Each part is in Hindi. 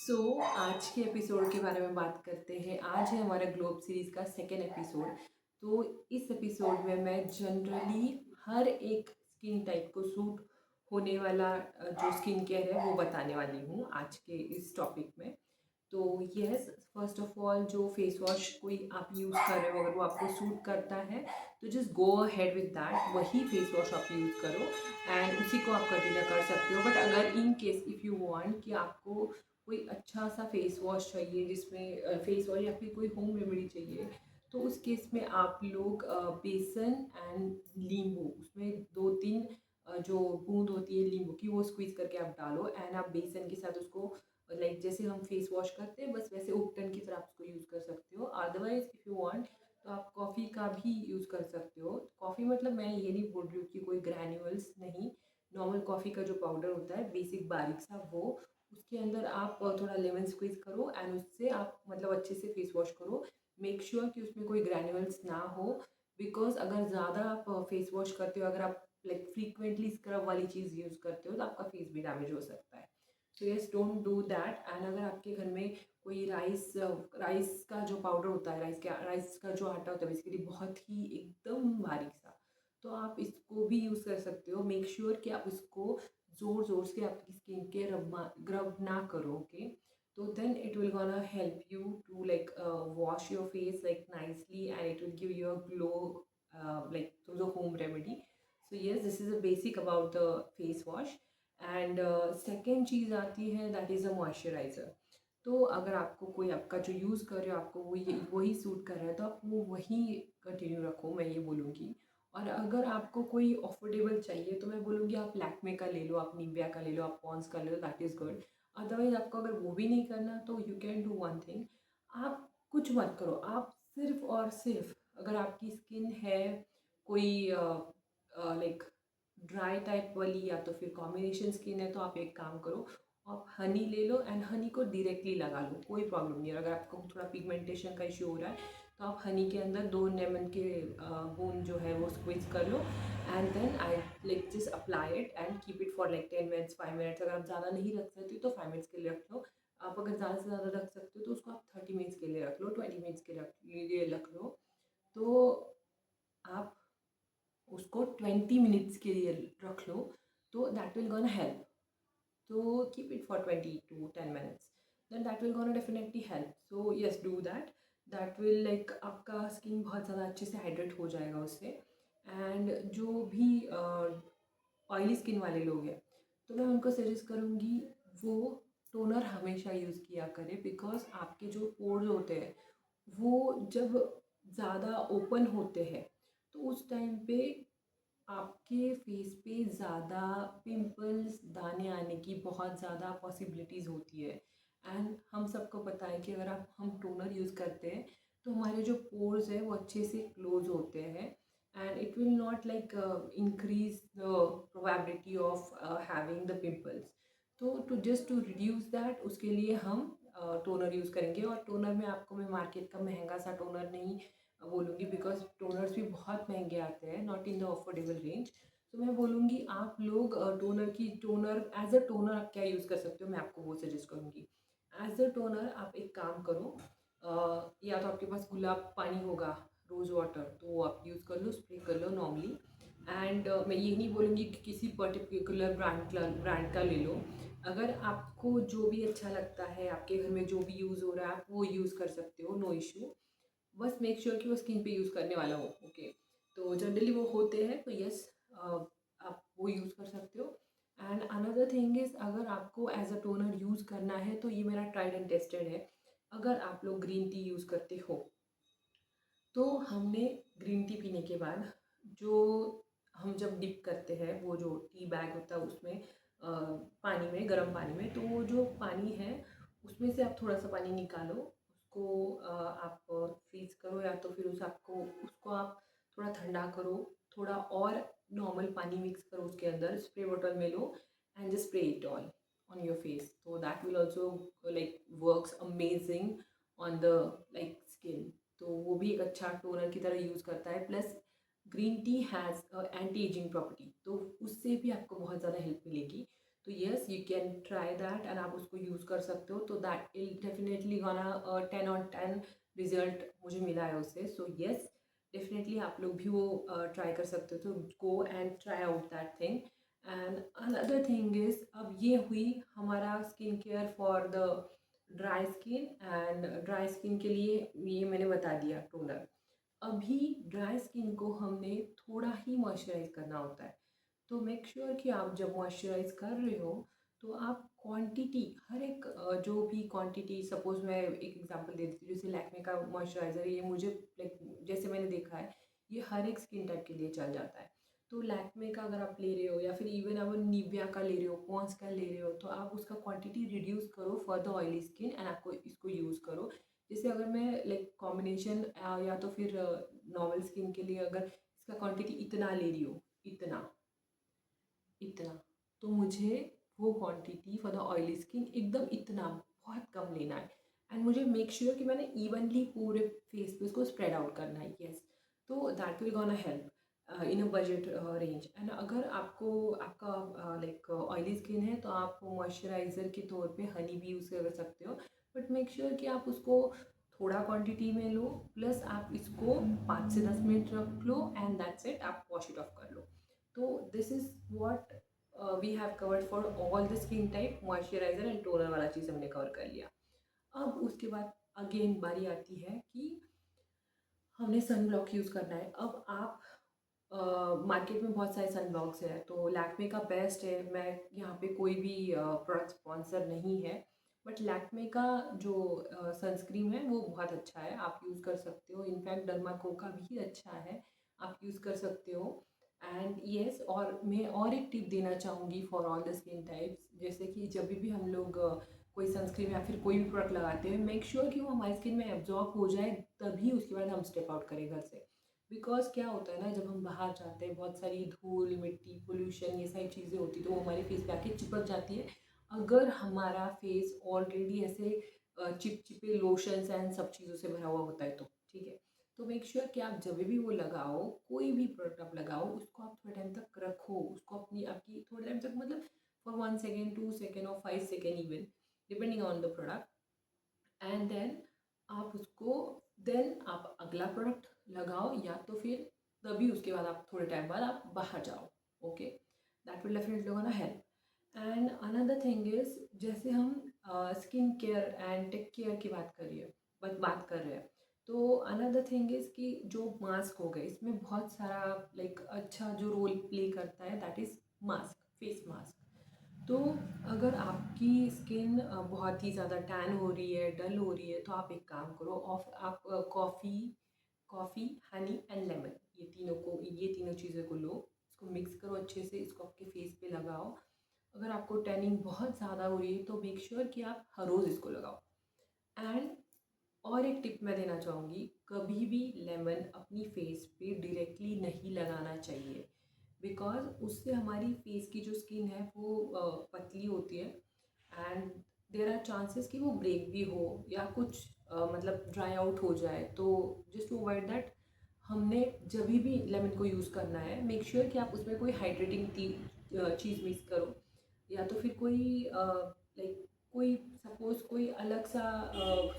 आज के एपिसोड के बारे में बात करते हैं। आज है हमारा ग्लोब सीरीज़ का सेकेंड एपिसोड। तो इस एपिसोड में मैं जनरली हर एक स्किन टाइप को सूट होने वाला जो स्किन केयर है वो बताने वाली हूँ आज के इस टॉपिक में। तो यस, फर्स्ट ऑफ ऑल जो फेस वॉश कोई आप यूज़ कर रहे हो अगर वो आपको सूट करता है तो just go ahead with that, वही फेस वॉश आप यूज़ करो एंड उसी को आप कंटिन्यू कर सकते हो। बट अगर in case if you want कि आपको कोई अच्छा सा फेस वॉश चाहिए जिसमें फेस वॉश या फिर कोई होम रेमेडी चाहिए, तो उस केस में आप लोग बेसन एंड नींबू, उसमें 2-3 जो बूंद होती है नींबू की वो स्क्वीज़ करके आप डालो एंड आप बेसन के साथ उसको लाइक जैसे हम फेस वॉश करते हैं बस वैसे उपटन की तरह आप उसको यूज़ कर सकते हो। अदरवाइज़ इफ़ यू वांट तो आप कॉफ़ी का भी यूज़ कर सकते हो। कॉफ़ी मतलब मैं ये नहीं बोल रही हूँ कि कोई ग्रैन्यूल्स नहीं, नॉर्मल कॉफ़ी का जो पाउडर होता है बेसिक बारीक सा वो, उसके अंदर आप थोड़ा लेमन स्क्वीज़ करो एंड उससे आप मतलब अच्छे से फेस वॉश करो। मेक श्योर कि उसमें कोई ग्रैन्यूल्स ना हो, बिकॉज़ अगर ज़्यादा आप फेस वॉश करते हो, अगर आप लाइक फ्रीक्वेंटली स्क्रब वाली चीज़ यूज़ करते हो तो आपका फेस भी डैमेज हो सकता है। So yes, don't do that. And अगर आपके घर में कोई राइस का जो पाउडर होता है, राइस का जो आटा होता है बेसिकली बहुत ही एकदम बारीक सा, तो आप इसको भी यूज़ कर सकते हो। मेक श्योर कि आप इसको ज़ोर ज़ोर से आपकी स्किन के रब ना करो, ओके। तो then it will gonna help you to like wash your face like nicely and it will give you a glow like through the home remedy. So yes, this is a basic about the face wash. And second चीज़ आती है दैट इज़ अ मॉइस्चराइज़र। तो अगर आपको कोई आपका जो यूज़ कर रहे हो आपको वही सूट कर रहा है तो आप वो वही कंटिन्यू रखो, मैं ये बोलूँगी। और अगर आपको कोई अफोर्डेबल चाहिए तो मैं बोलूँगी आप लैक्मे का ले लो, आप निविया का ले लो, आप पॉन्स का ले लो, दैट इज़ गुड। अदरवाइज़ आपको अगर वो भी नहीं करना तो you can do one thing, आप कुछ मत करो, आप सिर्फ़ और सिर्फ अगर आपकी स्किन है कोई लाइक ड्राई टाइप वाली या तो फिर कॉम्बिनेशन स्किन है, तो आप एक काम करो, आप हनी ले लो एंड हनी को डायरेक्टली लगा लो, कोई प्रॉब्लम नहीं है। अगर आपको थोड़ा पिगमेंटेशन का इशू हो रहा है तो आप हनी के अंदर 2 लेमन के बूंद जो है वो स्क्वीज़ कर लो and then I like just apply it and keep it for like 10 minutes 5 minutes. अगर आप ज़्यादा नहीं रख सकते तो 5 मिनट्स के लिए रख लो। आप अगर ज़्यादा से ज़्यादा रख सकते हो तो उसको आप 30 मिनट्स के लिए रख लो, 20 मिनट्स के लिए रख लो। तो आप उसको 20 मिनट्स के लिए रख लो, तो दैट विल गोना हेल्प। तो keep it for 20 to 10 minutes, then that will gonna definitely help. So yes, do that. That will like आपका स्किन बहुत ज़्यादा अच्छे से हाइड्रेट हो जाएगा उससे। एंड जो भी ऑयली स्किन वाले लोग हैं तो मैं उनको सजेस्ट करूँगी वो टोनर हमेशा यूज़ किया करें, बिकॉज आपके जो पोर्स होते हैं वो जब ज़्यादा ओपन होते हैं तो उस टाइम पे आपके फेस पे ज़्यादा पिंपल्स दाने आने की बहुत ज़्यादा पॉसिबिलिटीज़ होती है। एंड हम सबको पता है कि अगर हम टोनर यूज़ करते हैं तो हमारे जो पोर्स है वो अच्छे से क्लोज होते हैं and it will not like increase the probability of having the pimples. तो टू रिड्यूस दैट उसके लिए हम टोनर यूज़ करेंगे। और टोनर में आपको मैं मार्केट का महंगा सा टोनर नहीं बोलूँगी, बिकॉज टोनर्स भी बहुत महंगे आते हैं, not in the affordable range. तो मैं बोलूँगी आप लोग टोनर एज अ टोनर आप क्या यूज़ कर सकते हो, मैं आपको वो सजेस्ट करूँगी। एज अ टोनर आप एक काम करो, या तो आपके पास गुलाब पानी होगा, रोज़ वाटर, तो वो आप यूज़ कर लो, स्प्रे कर लो नॉर्मली। एंड मैं ये नहीं बोलूँगी कि किसी पर्टिकुलर ब्रांड का ले लो। अगर आपको जो भी अच्छा लगता है, आपके घर में जो भी यूज़ हो रहा है आप वो यूज़ कर सकते हो, नो इशू। बस मेक श्योर कि वो स्किन पे यूज़ करने वाला हो, ओके। तो जनरली वो होते हैं, तो यस, आप वो यूज़ कर सकते हो। एंड अनदर थिंग इज़ अगर आपको एज अ टोनर यूज़ करना है तो ये मेरा ट्राइड एंड टेस्टेड है। अगर आप लोग ग्रीन टी यूज़ करते हो तो हमने ग्रीन टी पीने के बाद जो हम जब डिप करते हैं वो जो टी बैग होता है उसमें पानी में, गर्म पानी में, तो वो जो पानी है उसमें से आप थोड़ा सा पानी निकालो, उसको आप फ्रीज करो या तो फिर उसको आप थोड़ा ठंडा करो, थोड़ा और नॉर्मल पानी मिक्स करो उसके अंदर, स्प्रे बॉटल में लो and just spray it all on your face. तो that will also like works amazing on the like skin. तो वो भी एक अच्छा टोनर की तरह यूज़ करता है। Plus green tea has anti ageing property, तो उससे भी आपको बहुत ज़्यादा हेल्प मिलेगी। तो yes you can try that and आप उसको यूज़ कर सकते हो, तो that will definitely gonna 10 on 10 result मुझे मिला है उससे। सो येस डेफिनेटली आप लोग भी वो ट्राई कर सकते हो, तो go and try out that thing. And another thing is, अब ये हुई हमारा skin care for the dry skin, and dry skin के लिए ये मैंने बता दिया टोनर। अभी ड्राई स्किन को हमने थोड़ा ही मॉइस्चराइज करना होता है, तो मेक श्योर कि आप जब मॉइस्चराइज कर रहे हो तो आप क्वांटिटी हर एक जो भी क्वांटिटी, सपोज मैं एक एग्जांपल दे देती हूँ, जैसे लैक्मे का मॉइस्चराइज़र, ये मुझे लाइक जैसे मैंने देखा है ये हर एक स्किन टाइप के लिए चल जाता है। तो लैक्मे का अगर आप ले रहे हो या फिर इवन अगर निविया का ले रहे हो, पॉन्स का ले रहे हो, तो आप उसका क्वांटिटी रिड्यूस करो for the oily skin and आपको इसको यूज़ करो। जैसे अगर मैं लाइक कॉम्बिनेशन या तो फिर नॉर्मल स्किन के लिए अगर इसका क्वांटिटी इतना ले रही हो, इतना इतना, तो मुझे वो quantity for the oily skin एकदम इतना बहुत कम लेना है, एंड मुझे मेक श्योर कि मैंने इवनली पूरे फेस पे उसको स्प्रेड आउट करना है। येस, तो that will gonna help in a budget range. And अगर आपको आपका लाइक ऑयली स्किन है तो आप मॉइस्चराइज़र के तौर पे हनी भी यूज़ कर सकते हो, बट मेक श्योर कि आप उसको थोड़ा क्वांटिटी में लो, प्लस आप इसको 5 से 10 मिनट रख लो एंड दैट्स इट, आप वॉश इट ऑफ कर लो। तो this is what we have covered for all the skin type. Moisturiser and toner वाला चीज़ हमने कवर कर लिया। अब उसके बाद अगेन बारी आती है कि हमने सन ब्लॉक यूज़ करना है। अब आप मार्केट में बहुत सारे सन ब्लॉक्स हैं, तो लैक्मे का बेस्ट है। मैं यहाँ पे कोई भी प्रोडक्ट स्पॉन्सर नहीं है, बट लैक्मे का जो सनस्क्रीन है वो बहुत अच्छा है, आप यूज़ कर सकते हो। इनफैक्ट डर्माको का भी अच्छा है, आप यूज़ कर सकते हो। एंड येस, और मैं और एक टिप देना चाहूँगी for all the skin types, जैसे कि जब भी हम लोग कोई सनस्क्रीन या फिर कोई भी प्रोडक्ट लगाते हैं, मेक श्योर कि वो हमारी स्किन में एब्जॉर्ब हो जाए, तभी उसके बाद हम स्टेप आउट करें घर से। बिकॉज क्या होता है ना, जब हम बाहर जाते हैं बहुत सारी धूल मिट्टी पोल्यूशन ये सारी चीज़ें होती है, तो वो हमारे फेस पे आके चिपक जाती है। अगर हमारा फेस ऑलरेडी ऐसे चिपचिपे लोशंस एंड सब चीज़ों से भरा हुआ होता है तो ठीक है। तो मेक श्योर कि आप जब भी वो लगाओ, कोई भी प्रोडक्ट आप लगाओ, उसको आप थोड़े टाइम तक रखो, उसको अपनी आपकी थोड़े टाइम तक, मतलब फॉर 1 सेकेंड 2 सेकेंड और 5 second even, depending on the product. And then आप उसको, देन आप अगला प्रोडक्ट लगाओ, या तो फिर तभी उसके बाद आप थोड़े टाइम बाद आप बाहर जाओ। Okay, that will definitely gonna help. And another thing is, जैसे हम skin care and take care की बात कर रहे हैं, तो अनदर थिंग इज़ कि जो मास्क हो गए, इसमें बहुत सारा लाइक अच्छा जो रोल प्ले करता है, that is mask, face mask. तो अगर आपकी स्किन बहुत ही ज़्यादा टैन हो रही है, डल हो रही है, तो आप एक काम करो, ऑफ आप कॉफ़ी हनी एंड लेमन, ये तीनों चीज़ों को लो, इसको मिक्स करो अच्छे से, इसको आपके फेस पे लगाओ। अगर आपको टैनिंग बहुत ज़्यादा हो रही है तो मेक श्योर कि आप हर रोज़ इसको लगाओ। एंड और एक टिप मैं देना चाहूँगी, कभी भी लेमन अपनी फेस पे डायरेक्टली नहीं लगाना चाहिए, बिकॉज उससे हमारी फेस की जो स्किन है वो पतली होती है, एंड देर आर चांसेस कि वो ब्रेक भी हो या कुछ मतलब ड्राई आउट हो जाए। तो जस्ट टू अवॉइड दैट, हमने जब भी लेमन को यूज़ करना है, मेक श्योर कि आप उसमें कोई हाइड्रेटिंग चीज़ मिक्स करो, या तो फिर कोई लाइक कोई सपोज़ कोई अलग सा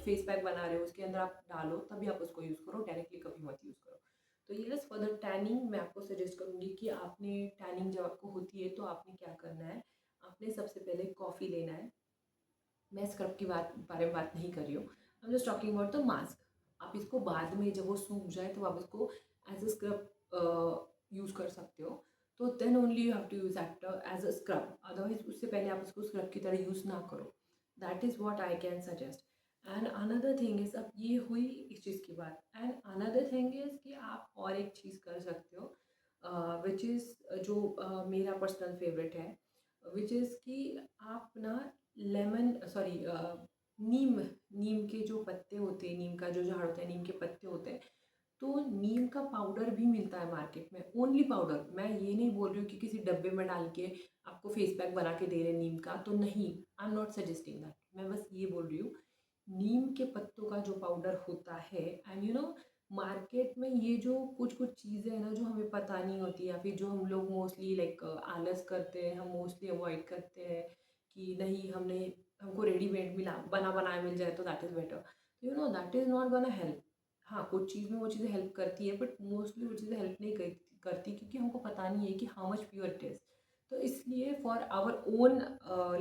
फेस पैक बना रहे हो, उसके अंदर आप डालो, तभी आप उसको यूज़ करो, डायरेक्टली कभी मत यूज़ करो। तो यस, फॉर द टैनिंग मैं आपको सजेस्ट करूँगी कि आपने टैनिंग जब आपको होती है तो आपने क्या करना है, आपने सबसे पहले कॉफ़ी लेना है। मैं स्क्रब की बारे में बात नहीं कर रही हूँ, I am just talking about the mask. आप इसको बाद में जब वो सूख जाए तो आप इसको एज अ स्क्रब यूज़ कर सकते हो, तो then only you have to use that as a scrub, otherwise उससे पहले आप इसको स्क्रब की तरह यूज़ ना करो। That is what I can suggest. And another thing is, अब ये हुई इस चीज़ की बात, एंड अनदर थिंग इज़ कि आप और एक चीज़ कर सकते हो, विच इज़ जो मेरा पर्सनल फेवरेट है, विच इज़ कि आप ना लेमन सॉरी नीम नीम के जो पत्ते होते हैं, नीम का जो झाड़ होता है, नीम के पत्ते होते हैं, तो नीम का पाउडर भी मिलता है मार्केट में, ओनली पाउडर। मैं ये नहीं बोल रही हूँ कि किसी डब्बे में डाल के आपको फेस पैक बना के दे रहे हैं नीम का, तो नहीं, I am not suggesting that. मैं बस ये बोल रही हूँ, नीम के पत्तों का जो पाउडर होता है, एंड यू नो मार्केट में ये जो कुछ-कुछ चीज़ें हैं ना जो हमें पता नहीं होती या फिर जो हम लोग मोस्टली लाइक आलस करते हैं, हम मोस्टली अवॉइड करते हैं कि नहीं हमने हमको रेडीमेड मिला बना-बनाया मिल जाए तो that is better. You know that is not gonna help. हाँ, कुछ चीज़ में वो चीज़ें हेल्प करती है बट मोस्टली वो चीज़ें हेल्प नहीं करती क्योंकि हमको पता नहीं है कि how much pure it is. तो इसलिए for our own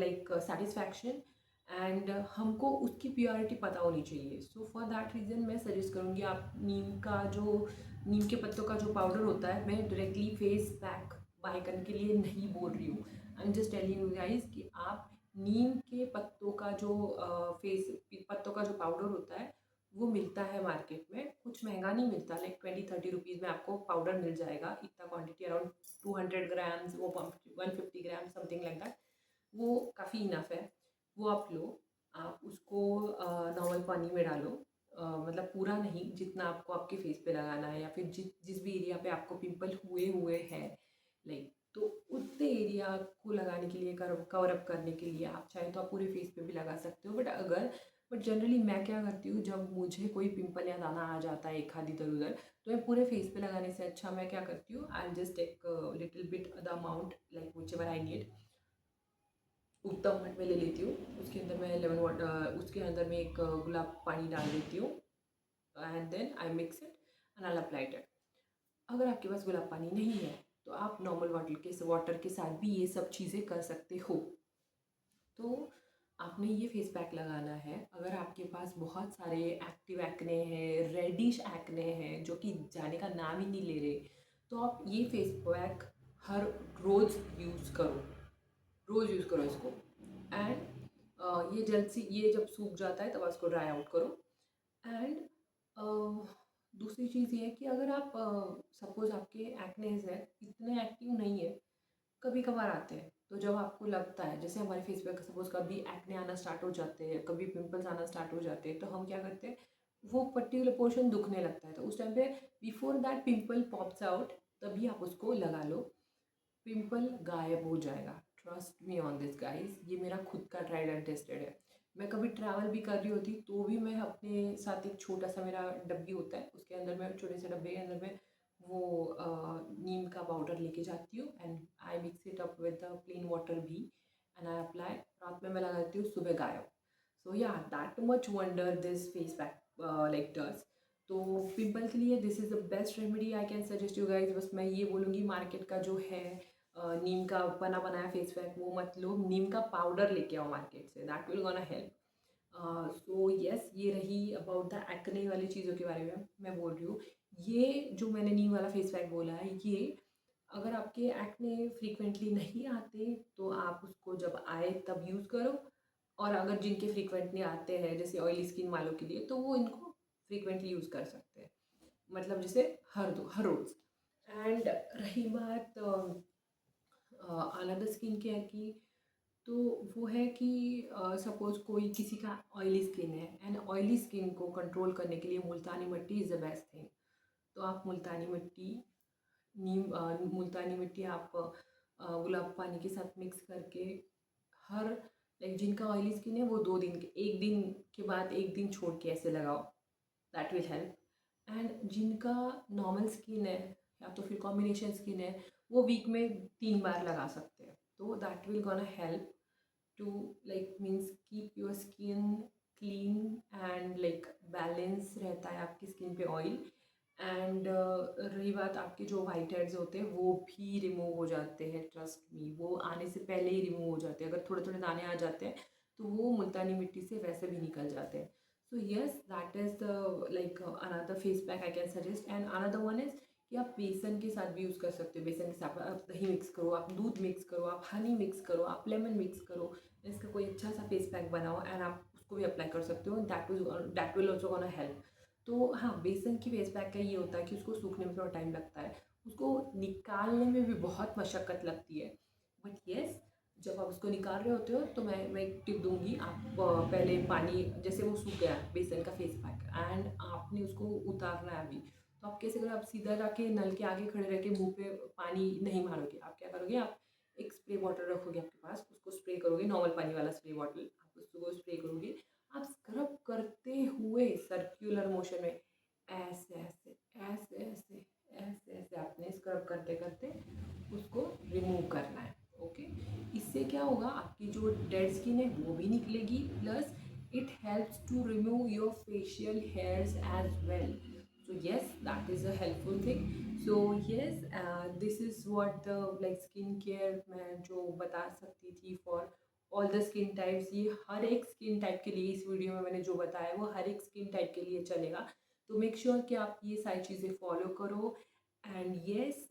like satisfaction and हमको उसकी प्योरिटी पता होनी चाहिए। सो फॉर दैट रीज़न मैं सजेस्ट करूँगी आप नीम के पत्तों का जो पाउडर होता है, मैं डायरेक्टली फेस पैक बाय करने के लिए नहीं बोल रही हूँ। I am just telling you guys कि आप नीम के पत्तों का जो फेस पत्तों का जो पाउडर होता है वो मिलता है मार्केट में। कुछ महंगा नहीं मिलता, लाइक 20-30 रुपीज़ में आपको पाउडर मिल जाएगा। इतना क्वांटिटी अराउंड 200 ग्राम्स, वो 150 ग्राम समथिंग लाइक दैट, वो काफ़ी इनफ है। वो आप लो, आप उसको नॉर्मल पानी में डालो, मतलब पूरा नहीं, जितना आपको आपके फेस पे लगाना है या फिर जिस भी एरिया पे आपको पिंपल हुए हुए हैं लाइक, तो उतने एरिया को लगाने के लिए, कवर अप करने के लिए आप चाहे तो आप पूरे फेस पे भी लगा सकते हो। बट जनरली मैं क्या करती हूँ, जब मुझे कोई पिंपल या दाना आ जाता है एक आध इधर उधर, तो मैं पूरे फेस पे लगाने से अच्छा मैं क्या करती हूँ, I just take little bit the amount like which ever I need, उतना अमाउंट में ले लेती हूँ। उसके अंदर मैं लेमन वाटर, उसके अंदर मैं एक गुलाब पानी डाल देती हूँ and then I mix it and I apply it. अगर आपके पास गुलाब पानी नहीं है तो आप नॉर्मल वाटर के साथ भी ये सब चीज़ें कर सकते हो। तो आपने ये फेस पैक लगाना है। अगर आपके पास बहुत सारे एक्टिव एक्ने हैं, रेडिश एक्ने हैं जो कि जाने का नाम ही नहीं ले रहे, तो आप ये फेस पैक हर रोज़ यूज़ करो, रोज़ यूज़ करो इसको। एंड ये जब सूख जाता है तब उसको ड्राई आउट करो। एंड दूसरी चीज़ ये है कि अगर आप सपोज़ आपके एक्नेज़ है, इतने एक्टिव नहीं है, कभी कभार आते हैं, तो जब आपको लगता है, जैसे हमारे फेस पे सपोज कभी एक्ने आना स्टार्ट हो जाते हैं, कभी पिंपल्स आना स्टार्ट हो जाते हैं, तो हम क्या करते हैं, वो पर्टिकुलर पोर्शन दुखने लगता है, तो उस टाइम पे before that pimple pops out तभी आप उसको लगा लो, पिंपल गायब हो जाएगा। Trust me on this guys, ये मेरा खुद का ट्राइड एंड टेस्टेड है। मैं कभी ट्रैवल भी कर रही होती तो भी मैं अपने साथ एक छोटा सा मेरा डब्बी होता है, उसके अंदर मैं छोटे से डब्बे के अंदर में वो नीम का पाउडर लेके जाती हूँ and I mix it up with the plain water भी एंड आई अप्लाई। रात में मैं लगाती हूँ, सुबह गायब। सो या that much wonder this face pack like does. तो पिंपल के लिए this is the best remedy I can suggest you guys. बस मैं ये बोलूँगी, मार्केट का जो है नीम का बना बनाया फेस पैक वो मत लो, नीम का पाउडर लेके आओ मार्केट से, that will gonna help. So yes, ये रही अबाउट द एक्ने वाली चीज़ों के बारे में मैं बोल रही हूँ। ये जो मैंने नीम वाला फेस पैक बोला है, ये अगर आपके एक्ने फ्रीक्वेंटली नहीं आते तो आप उसको जब आए तब यूज़ करो, और अगर जिनके फ्रीक्वेंटली आते हैं जैसे ऑयली स्किन वालों के लिए, तो वो इनको फ्रीक्वेंटली यूज़ कर सकते हैं, मतलब जैसे हर रोज़। एंड रही बात अनदर स्किन केयर की, तो वो है कि सपोज़ कोई किसी का ऑयली स्किन है एंड ऑयली स्किन को कंट्रोल करने के लिए मुल्तानी मिट्टी इज़ द बेस्ट थिंग। तो आप मुल्तानी मिट्टी आप गुलाब पानी के साथ मिक्स करके हर लाइक जिनका ऑयली स्किन है वो 2 दिन के, एक दिन के बाद एक दिन छोड़ के ऐसे लगाओ, दैट विल हेल्प। एंड जिनका नॉर्मल स्किन है या तो फिर कॉम्बिनेशन स्किन है, वो वीक में 3 बार लगा सकते हैं, तो that will gonna help to like means keep your skin clean and like balance रहता है आपकी स्किन पे ऑयल। एंड रही बात, आपके जो वाइट हेड्स होते हैं वो भी रिमूव हो जाते हैं, ट्रस्ट मी, वो आने से पहले ही रिमूव हो जाते हैं। अगर थोड़े थोड़े दाने आ जाते हैं तो वो मुल्तानी मिट्टी से वैसे भी निकल जाते हैं। So yes, that is the like another face pack I can suggest. And another one is कि आप बेसन के साथ भी यूज़ कर सकते हो। बेसन के साथ आप दही मिक्स करो, आप दूध मिक्स करो, आप हनी मिक्स करो, आप लेमन मिक्स करो, इसका कोई अच्छा सा फेस पैक बनाओ एंड आप उसको भी अप्लाई कर सकते हो, that will also gonna help. तो हाँ, बेसन की फेस पैक का ये होता है कि उसको सूखने में थोड़ा टाइम लगता है, उसको निकालने में भी बहुत मशक्क़त लगती है। बट येस, जब आप उसको निकाल रहे होते हो तो मैं एक टिप दूँगी, आप पहले पानी, जैसे वो सूख गया बेसन का फेस पैक एंड आपने उसको उतारना है अभी, तो आप कैसे करोगे, आप सीधा जाके नल के आगे खड़े रह के मुँह पे पानी नहीं मारोगे, आप क्या करोगे, आप एक स्प्रे बॉटल रखोगे आपके पास, उसको स्प्रे करोगे, नॉर्मल पानी वाला स्प्रे बॉटल, आप उसको स्प्रे करोगे, आप स्क्रब करते हुए सर्कुलर मोशन में ऐसे ऐसे होगा, आपकी जो डेड स्किन है वो भी निकलेगी, plus it helps to remove your facial hairs as well. So yes, that is a helpful thing. So yes, this is what the like skincare मैं जो बता सकती थी for all the skin types. ये हर एक स्किन टाइप के लिए इस वीडियो में मैंने जो बताया वो हर एक स्किन टाइप के लिए चलेगा. तो मेक श्योर कि आप ये सारी चीज़ें फॉलो करो. And yes,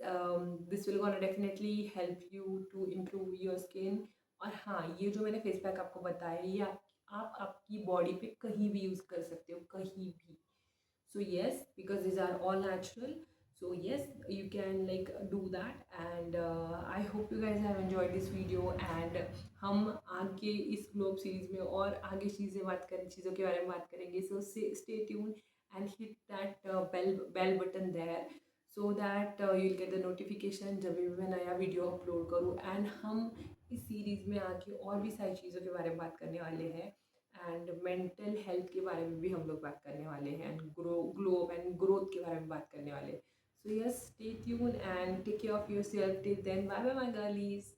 this will gonna definitely help you to improve your skin. और हाँ, ये जो मैंने फेस पैक आपको बताया ये आप आपकी बॉडी पे कहीं भी यूज़ कर सकते हो, कहीं भी. So yes, because these are all natural. So yes, you can like do that. And I hope you guys have enjoyed this video. And हम आगे इस ग्लोब सीरीज में और आगे चीज़ों के बारे में बात करेंगे. So stay tune and hit that bell button there, so that you will get the notification जब भी मैं नया वीडियो अपलोड करूँ. एंड हम इस सीरीज़ में आके और भी सारी चीज़ों के बारे में बात करने वाले हैं. एंड मेंटल हेल्थ के बारे में भी हम लोग बात करने वाले हैं. एंड ग्लोब एंड ग्रोथ के बारे में बात करने वाले हैं. So yes, stay tune and take care of yourself. Till then, bye bye my गर्लीज.